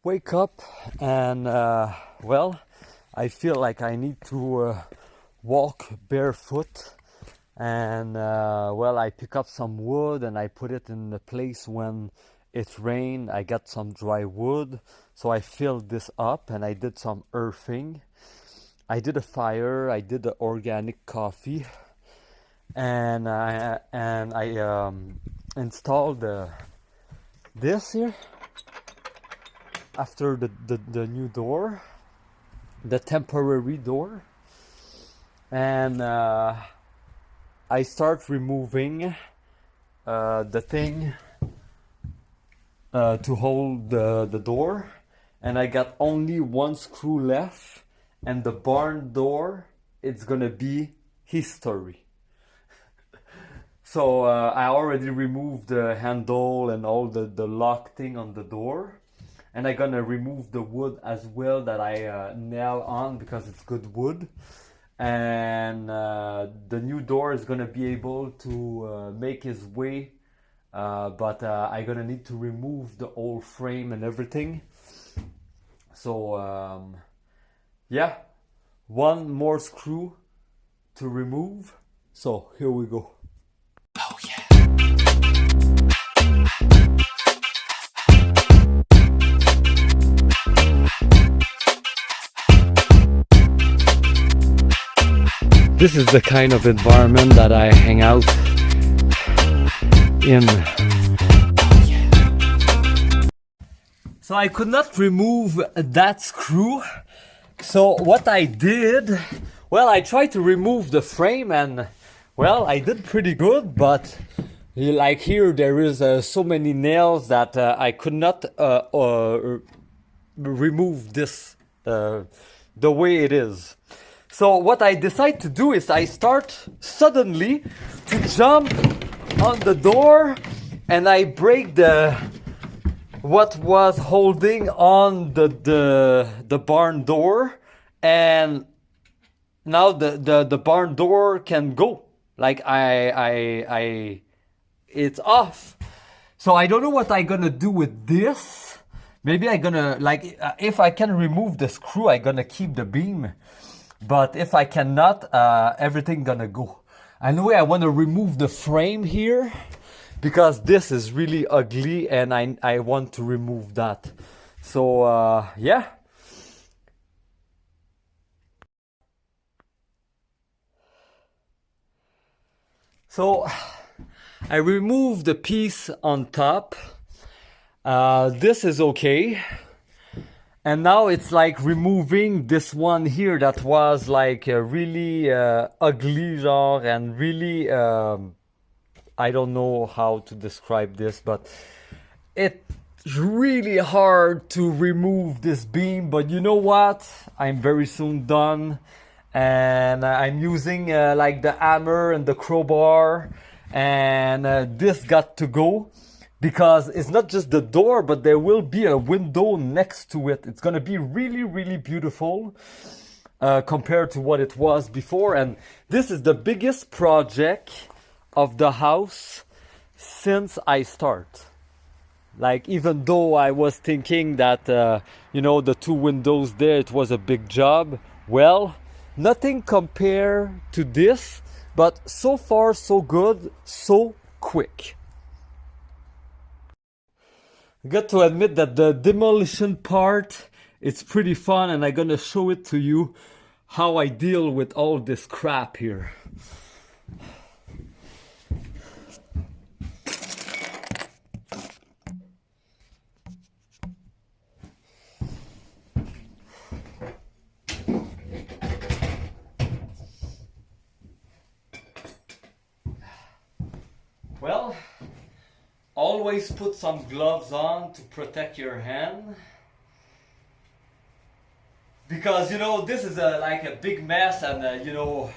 wake up and well, I feel like I need to walk barefoot, and well, I pick up some wood and I put it in the place when it rained. I got some dry wood, so I filled this up and I did some earthing. I did a fire, I did the organic coffee, and I installed this here after the new door, the temporary door, and I start removing the thing to hold the door, and I got only one screw left, and the barn door, it's gonna be history. So I already removed the handle and all the lock thing on the door, and I'm gonna remove the wood as well that I nail on because it's good wood. And the new door is gonna be able to make his way, but I'm gonna need to remove the old frame and everything. So yeah, one more screw to remove. So here we go. Oh yeah. This is the kind of environment that I hang out in. So I could not remove that screw. So what I did, well, I tried to remove the frame, and well, I did pretty good, but like here there is so many nails that I could not remove this the way it is. So what I decide to do is I start suddenly to jump on the door, and I break what was holding on the barn door, and now the barn door can go. Like it's off. So I don't know what I'm gonna do with this. Maybe I'm gonna, like, if I can remove the screw, I'm gonna keep the beam. But if I cannot, everything gonna go. Anyway, I want to remove the frame here because this is really ugly, and I want to remove that. So yeah. So I removed the piece on top. This is okay. And now it's like removing this one here that was like really ugly, genre, and really, I don't know how to describe this, but it's really hard to remove this beam. But you know what? I'm very soon done, and I'm using like the hammer and the crowbar, and this got to go. Because it's not just the door, but there will be a window next to it. It's gonna be really, really beautiful compared to what it was before. And this is the biggest project of the house since I start. Like, even though I was thinking that, you know, the two windows there, it was a big job. Well, nothing compared to this, but so far so good, so quick. I got to admit that the demolition part, it's pretty fun, and I'm gonna show it to you how I deal with all this crap here. Well, always put some gloves on to protect your hand, because you know this is like a big mess, and you know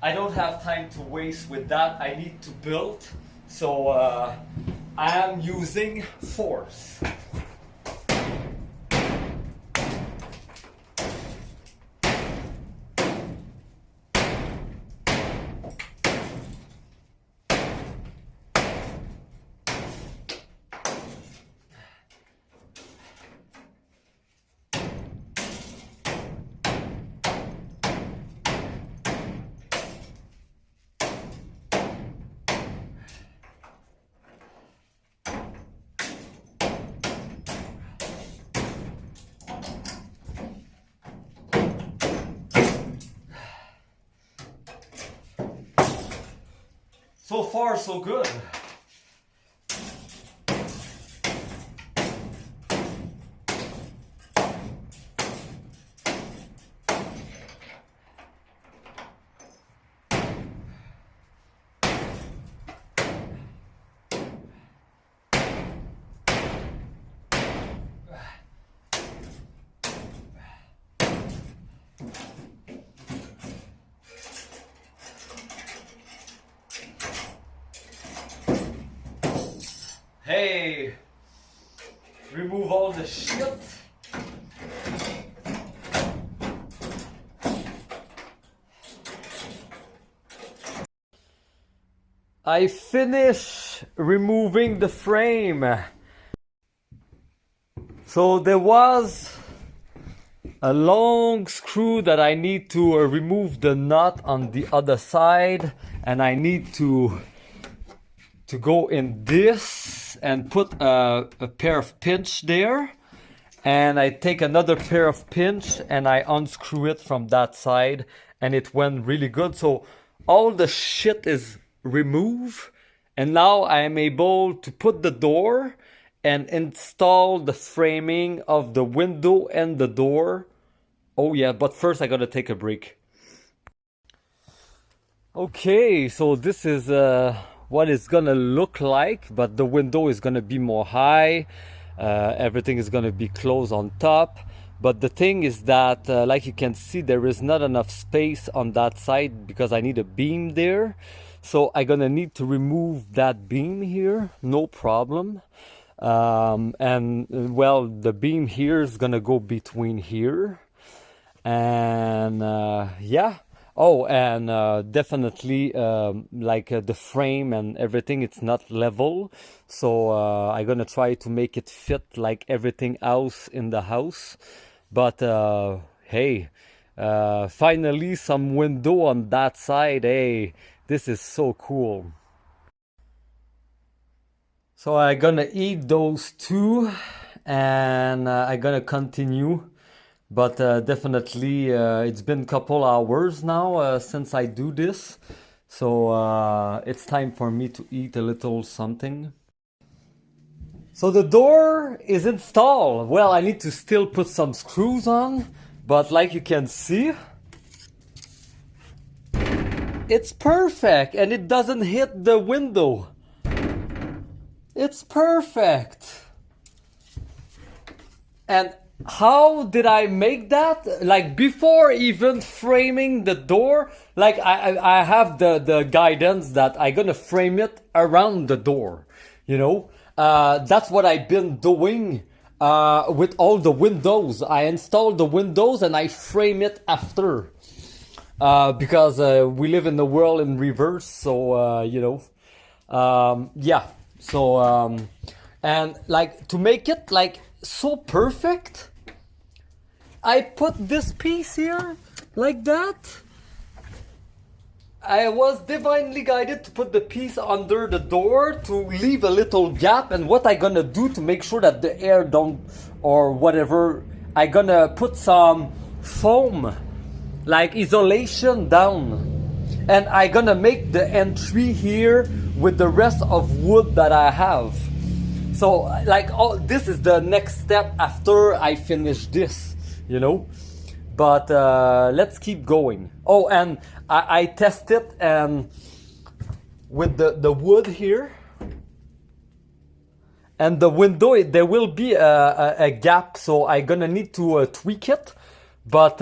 I don't have time to waste with that. I need to build, so I am using force. So far, so good. Hey, remove all the shit. I finished removing the frame. So there was a long screw that I need to remove the nut on the other side, and I need to go in this and put a pair of pinch there, and I take another pair of pinch and I unscrew it from that side, and it went really good. So all the shit is removed, and now I am able to put the door and install the framing of the window and the door. Oh yeah, but first I gotta take a break. Okay, so this is what it's gonna look like, but the window is gonna be more high. Everything is gonna be closed on top. But the thing is that, like you can see, there is not enough space on that side because I need a beam there. So I'm gonna need to remove that beam here, no problem. And well, the beam here is gonna go between here. And yeah. Oh, and definitely the frame and everything, it's not level. So I'm gonna try to make it fit like everything else in the house. But hey, finally some window on that side. Hey, this is so cool. So I'm gonna eat those two, and I'm gonna continue. But definitely, it's been a couple hours now since I do this. So it's time for me to eat a little something. So the door is installed. Well, I need to still put some screws on, but like you can see, it's perfect and it doesn't hit the window. It's perfect. And how did I make that? Like before even framing the door, like I have the guidance that I'm gonna frame it around the door, you know. That's what I've been doing with all the windows. I install the windows and I frame it after, because we live in the world in reverse. So you know, yeah. So and like to make it like so perfect, I put this piece here like that. I was divinely guided to put the piece under the door to leave a little gap. And what I gonna do to make sure that the air don't or whatever, I gonna put some foam like isolation down, and I gonna make the entry here with the rest of wood that I have. So like this is the next step after I finish this, you know. But let's keep going. Oh, and I test it with the wood here. And the window, there will be a gap, so I'm gonna need to tweak it. But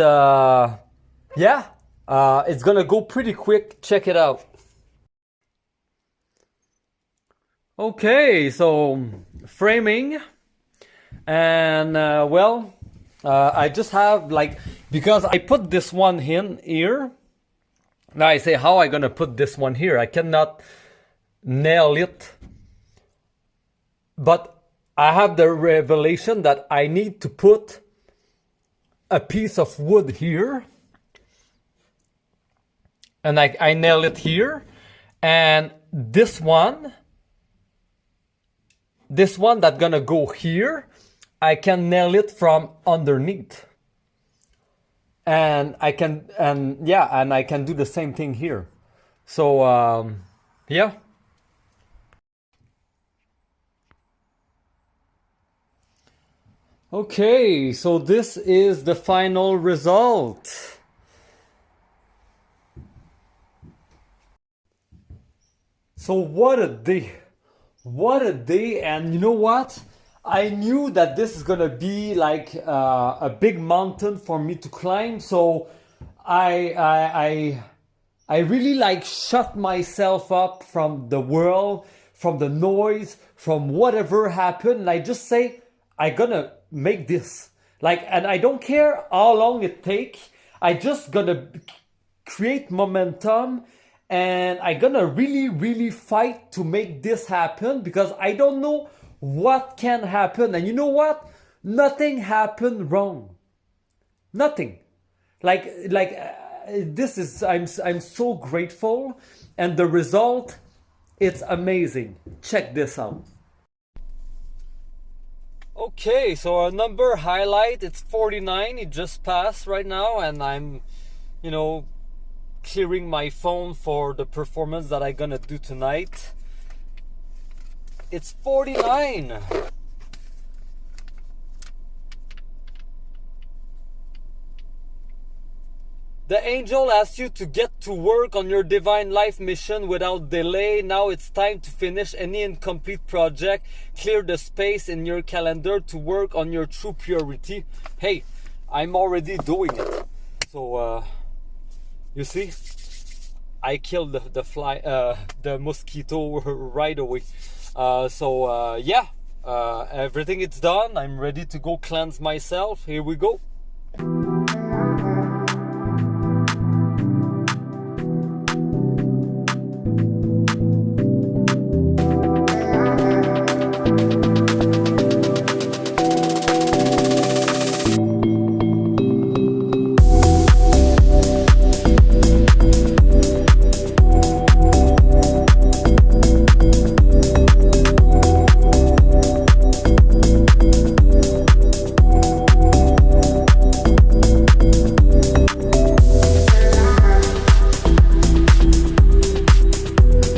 yeah, it's gonna go pretty quick. Check it out. Okay, so framing. And well, I just have like, because I put this one in here. Now I say, how I gonna put this one here? I cannot nail it. But I have the revelation that I need to put a piece of wood here. And I nail it here. And this one that's gonna go here, I can nail it from underneath. And I can, and yeah, and I can do the same thing here. So Yeah. Okay, so this is the final result. So what a day. What a day. And you know what? I knew that this is gonna be like a big mountain for me to climb. So I I I I really like shut myself up from the world, from the noise, from whatever happened. And I just say, I gonna make this. Like, and I don't care how long it takes. I just gonna create momentum, and I gonna really fight to make this happen, because I don't know what can happen. And you know what? Nothing happened wrong. Nothing. This is, I'm so grateful, and the result, it's amazing. Check this out. Okay, so our number highlight, it's 49. It just passed right now, and I'm, clearing my phone for the performance that I'm gonna do tonight. It's 49. The angel asks you to get to work on your divine life mission without delay. Now it's time to finish any incomplete project. Clear the space in your calendar to work on your true purity. Hey, I'm already doing it. So, you see, I killed the fly, the mosquito right away. Yeah, everything is done. I'm ready to go cleanse myself. Here we go.